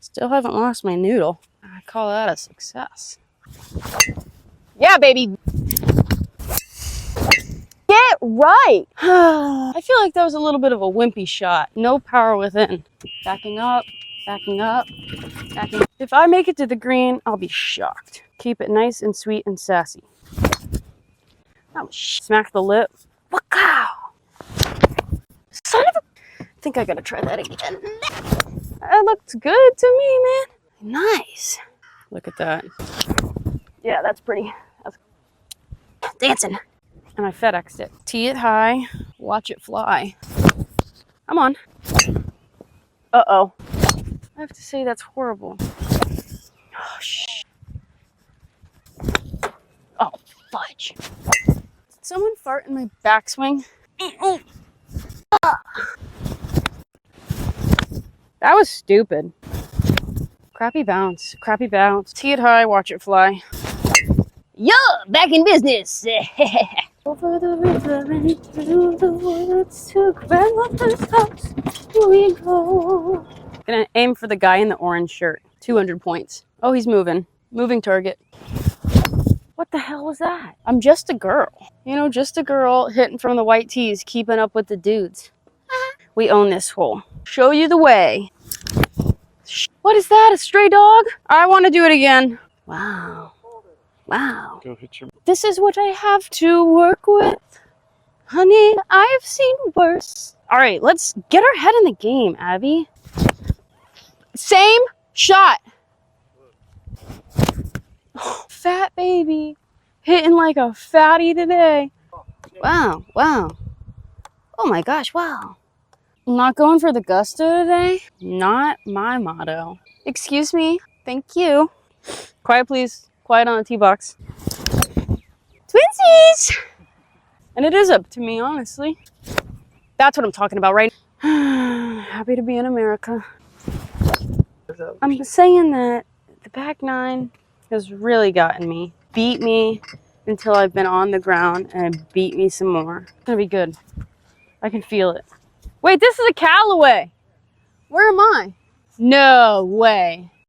Still haven't lost my noodle. I call that a success. Yeah, baby. Get right. I feel like that was a little bit of a wimpy shot. No power within. Backing up, backing up, backing up. If I make it to the green, I'll be shocked. Keep it nice and sweet and sassy. Oh, smack the lip. Wow. Son of a... I think I gotta try that again. That looked good to me, man. Nice. Look at that. Yeah, that's pretty. That's dancing. And I FedExed it. Tee it high, watch it fly. Come on. Uh-oh. I have to say that's horrible. Oh, shh. Oh, fudge. Did someone fart in my backswing? That was stupid. Crappy bounce, crappy bounce. Tee it high, watch it fly. Yeah, back in business. Over the river and through the woods to grandmother's house we go. Gonna aim for the guy in the orange shirt. 200 points. Oh, he's moving. Moving target. What the hell was that? I'm just a girl. You know, just a girl hitting from the white tees, keeping up with the dudes. We own this hole. Show you the way. What is that? A stray dog? I want to do it again. Wow. Wow. Go hit your... This is what I have to work with. Honey, I've seen worse. All right, let's get our head in the game, Abby. Same shot. Oh, fat baby. Hitting like a fatty today. Wow, wow. Oh my gosh, wow. I'm not going for the gusto today. Not my motto. Excuse me. Thank you. Quiet, please. Quiet on the tee box. Twinsies! And it is up to me, honestly. That's what I'm talking about, right? Happy to be in America. I'm saying that the back nine has really gotten me. Beat me until I've been on the ground and it beat me some more. It's gonna be good. I can feel it. Wait, this is a Callaway. Where am I? No way.